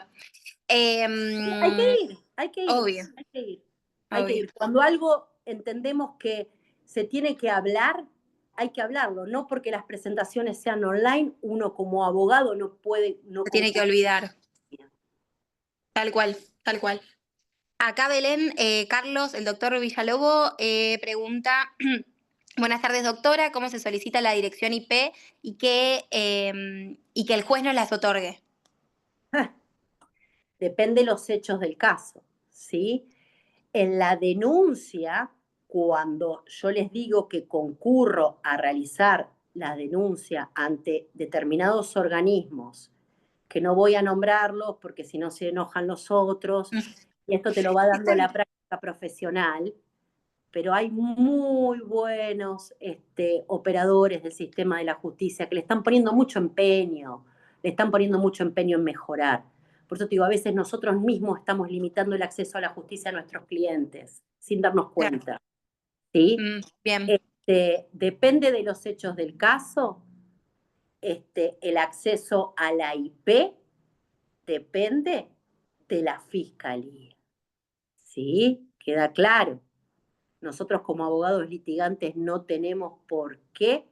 Hay que ir, hay que ir, Obvio, hay que ir, hay que obvio. ir. Cuando algo entendemos que se tiene que hablar, hay que hablarlo, no porque las presentaciones sean online, uno como abogado no puede no Se tiene que concurrir. olvidar. Tal cual, tal cual. Acá Belén, Carlos, el doctor Villalobo, pregunta, buenas tardes doctora, ¿cómo se solicita la dirección IP y que el juez nos las otorgue? Depende de los hechos del caso, ¿sí? En la denuncia, cuando yo les digo que concurro a realizar la denuncia ante determinados organismos, que no voy a nombrarlos porque si no se enojan los otros, y esto te lo va dando Está la bien. práctica profesional, pero hay muy buenos operadores del sistema de la justicia que le están poniendo mucho empeño, le están poniendo mucho empeño en mejorar. Por eso te digo, a veces nosotros mismos estamos limitando el acceso a la justicia a nuestros clientes, sin darnos Claro. cuenta, ¿sí? Bien, Depende de los hechos del caso, el acceso a la IP depende de la fiscalía, ¿sí? Queda claro. Nosotros como abogados litigantes no tenemos por qué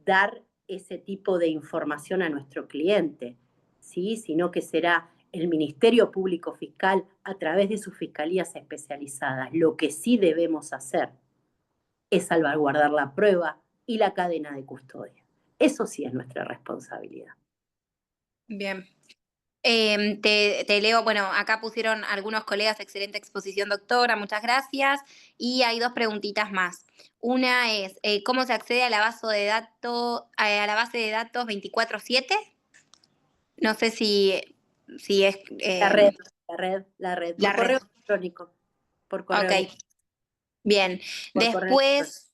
dar ese tipo de información a nuestro cliente, ¿sí? Sino que será el Ministerio Público Fiscal a través de sus fiscalías especializadas. Lo que sí debemos hacer es salvaguardar la prueba y la cadena de custodia. Eso sí es nuestra responsabilidad. bien. Te leo, bueno, acá pusieron algunos colegas, excelente exposición, doctora, muchas gracias. Y hay dos preguntitas más. Una es, ¿cómo se accede a la base de datos 24/7? No sé si es La red, la red, por la red. correo electrónico, por correo Ok, electrónico, bien. por correo electrónico. Después,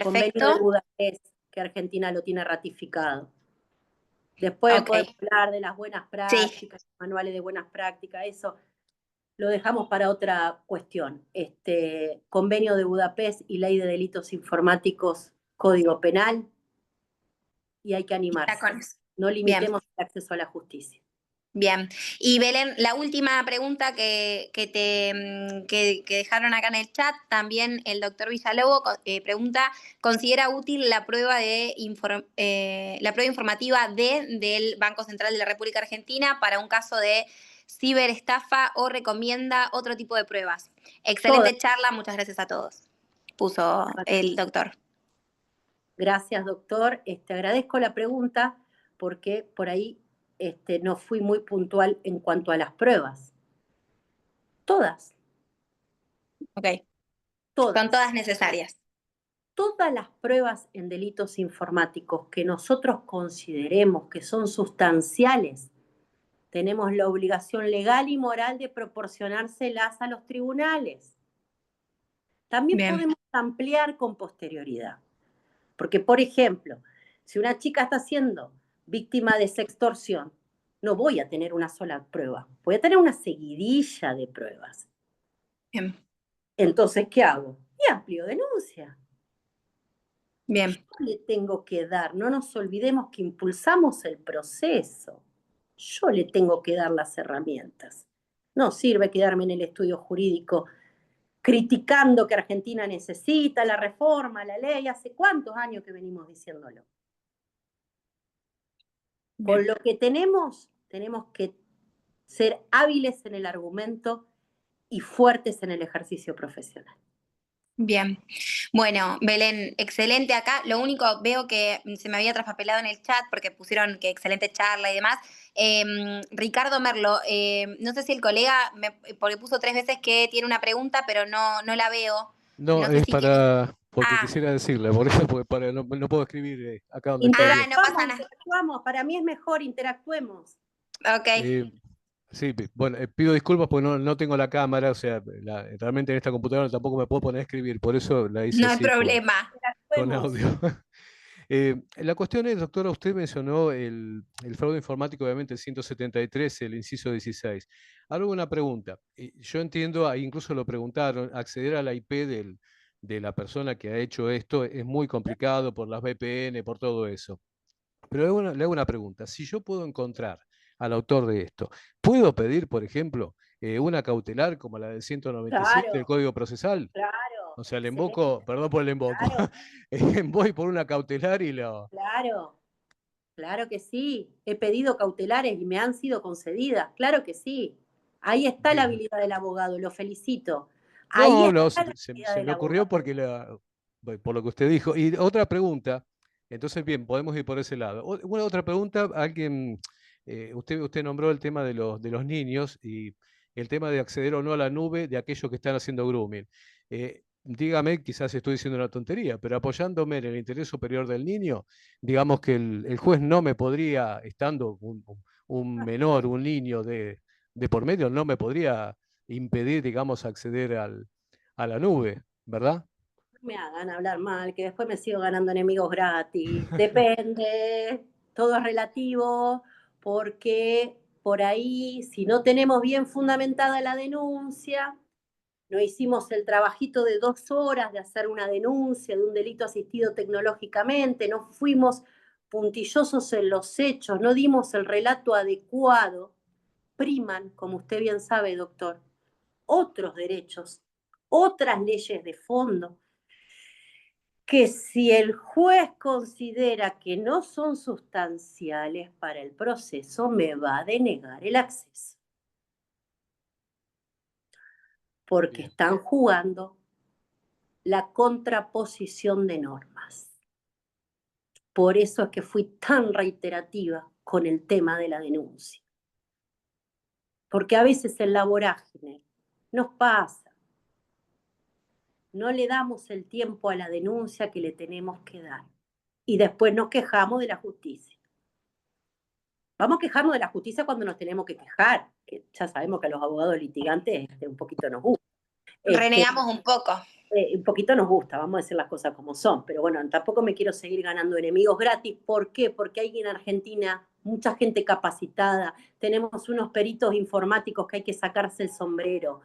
Convenio de perfecto. Budapest, que Argentina lo tiene ratificado. Después Ok, podemos hablar de las buenas sí, prácticas, manuales de buenas prácticas, eso lo dejamos para otra cuestión. Convenio de Budapest y Ley de Delitos Informáticos, Código Penal, y hay que ya animarse. con eso. No Bien. limitemos el acceso a la justicia. Bien. Y Belén, la última pregunta que dejaron acá en el chat, también el doctor Villalobo pregunta, ¿considera útil la prueba informativa del Banco Central de la República Argentina para un caso de ciberestafa o recomienda otro tipo de pruebas? Todas. Excelente charla, muchas gracias a todos, puso el doctor. Gracias, doctor. Agradezco la pregunta porque por ahí no fui muy puntual en cuanto a las pruebas. Todas, Ok, son todas. todas necesarias. Todas las pruebas en delitos informáticos que nosotros consideremos que son sustanciales, tenemos la obligación legal y moral de proporcionárselas a los tribunales. También Bien, podemos ampliar con posterioridad, porque, por ejemplo, si una chica está siendo víctima de sextorsión, no voy a tener una sola prueba, voy a tener una seguidilla de pruebas. bien, Entonces, ¿qué hago? Y amplio denuncia. Yo bien. le tengo que dar, no nos olvidemos que impulsamos el proceso. Yo le tengo que dar las herramientas. No sirve quedarme en el estudio jurídico criticando que Argentina necesita la reforma, la ley, hace cuántos años que venimos diciéndolo. Con Bien. lo que tenemos que ser hábiles en el argumento y fuertes en el ejercicio profesional. Bien. Bueno, Belén, excelente acá. Lo único, veo que se me había traspapelado en el chat porque pusieron que excelente charla y demás. Ricardo Merlo, no sé si el colega, porque puso 3 veces que tiene una pregunta, pero no la veo. No, No sé es si quiere. porque Ah, quisiera decirle, por eso, porque no puedo escribir acá donde estoy yo. no pasa nada. Interactuamos, para mí es mejor, interactuemos. Ok, Eh, sí, bueno, pido disculpas porque no tengo la cámara, o sea, realmente en esta computadora tampoco me puedo poner a escribir, por eso la hice no hay así problema. con Interactuemos. audio. La cuestión es, doctora, usted mencionó el fraude informático, obviamente el 173, el inciso 16. Hago una pregunta. Yo entiendo, ahí incluso lo preguntaron, acceder a la IP de la persona que ha hecho esto es muy complicado por las VPN, por todo eso. Pero le hago una pregunta. Si yo puedo encontrar al autor de esto, ¿puedo pedir, por ejemplo, una cautelar como la del 197 del Claro, Código Procesal? claro, O sea, le invoco, excelente, perdón por el invoco, claro, voy por una cautelar y lo... claro, claro que sí. He pedido cautelares y me han sido concedidas, claro que sí. Ahí está la Bien. habilidad del abogado, lo felicito. Ahí No, no, está la habilidad se del me ocurrió abogado. porque bueno, por lo que usted dijo. Y otra pregunta, entonces bien, podemos ir por ese lado. Una otra pregunta, alguien, usted nombró el tema de los niños y el tema de acceder o no a la nube de aquellos que están haciendo grooming. Dígame, quizás estoy diciendo una tontería, pero apoyándome en el interés superior del niño, digamos que el juez no me podría, estando un menor, un niño de por medio, no me podría impedir, digamos, acceder a la nube, ¿verdad? No me hagan hablar mal, que después me sigo ganando enemigos gratis. Depende, todo es relativo, porque por ahí, si no tenemos bien fundamentada la denuncia, no hicimos el trabajito de 2 horas de hacer una denuncia de un delito asistido tecnológicamente, no fuimos puntillosos en los hechos, no dimos el relato adecuado, priman, como usted bien sabe, doctor, otros derechos, otras leyes de fondo, que si el juez considera que no son sustanciales para el proceso, me va a denegar el acceso, porque Bien, están jugando la contraposición de normas. Por eso es que fui tan reiterativa con el tema de la denuncia. Porque a veces en la vorágine nos pasa, no le damos el tiempo a la denuncia que le tenemos que dar. Y después nos quejamos de la justicia. Vamos a quejarnos de la justicia cuando nos tenemos que quejar, que ya sabemos que a los abogados litigantes un poquito nos gusta. Este, Renegamos un poco. un poquito nos gusta, vamos a decir las cosas como son, pero bueno, tampoco me quiero seguir ganando enemigos gratis. ¿Por qué? Porque hay en Argentina mucha gente capacitada, tenemos unos peritos informáticos que hay que sacarse el sombrero,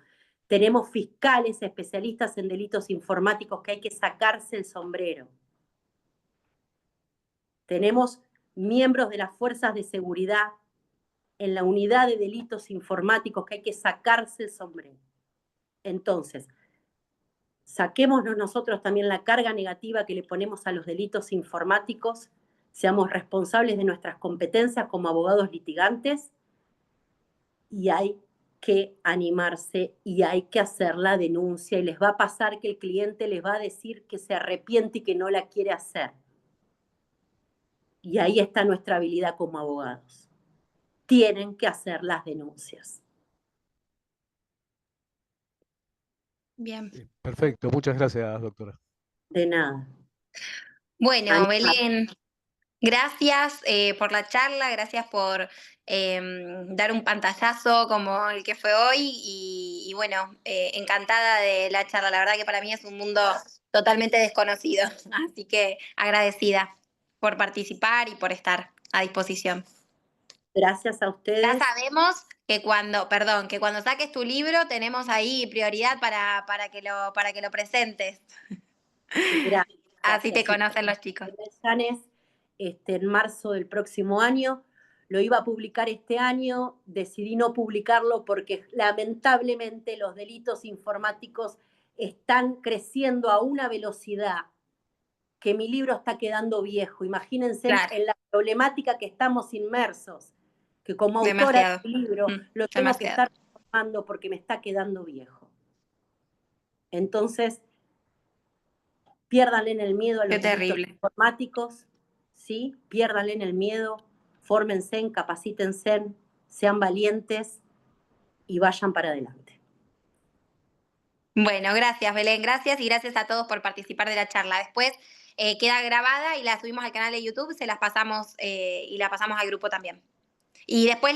tenemos fiscales especialistas en delitos informáticos que hay que sacarse el sombrero, tenemos miembros de las fuerzas de seguridad en la unidad de delitos informáticos que hay que sacarse el sombrero. Entonces, saquémonos nosotros también la carga negativa que le ponemos a los delitos informáticos, seamos responsables de nuestras competencias como abogados litigantes y hay que animarse y hay que hacer la denuncia y les va a pasar que el cliente les va a decir que se arrepiente y que no la quiere hacer. Y ahí está nuestra habilidad como abogados. Tienen que hacer las denuncias. Bien. perfecto, muchas gracias, doctora. De nada. Bueno, Animar. Belén, gracias por la charla, gracias por dar un pantallazo como el que fue hoy y bueno, encantada de la charla. La verdad que para mí es un mundo totalmente desconocido, así que agradecida por participar y por estar a disposición. Gracias a Ya ustedes. sabemos que que cuando saques tu libro tenemos ahí prioridad para que lo presentes. Gracias, Así te gracias. Sí, conocen los chicos. Llanes, en marzo del próximo año. Lo iba a publicar este año, decidí no publicarlo porque lamentablemente los delitos informáticos están creciendo a una velocidad que mi libro está quedando viejo. Imagínense Claro, en la problemática que estamos inmersos, que como autora demasiado. del libro lo tengo que Demasiado. estar formando porque me está quedando viejo. Entonces, Piérdanle en el miedo a Qué los delitos terrible. informáticos, ¿sí? Piérdanle en el miedo, fórmense, capacítense, sean valientes y vayan para adelante. Bueno, gracias Belén, gracias y gracias a todos por participar de la charla. Después queda grabada y la subimos al canal de YouTube, se las pasamos y la pasamos al grupo también. Y después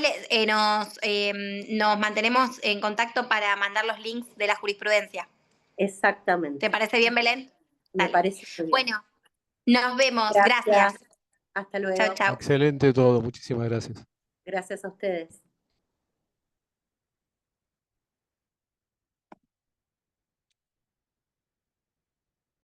nos mantenemos en contacto para mandar los links de la jurisprudencia. Exactamente. ¿Te parece bien, Belén? Me Dale. parece muy bien. Bueno, nos vemos. Gracias. Gracias. Hasta luego. Chau, chau. Excelente todo, muchísimas gracias. Gracias a ustedes.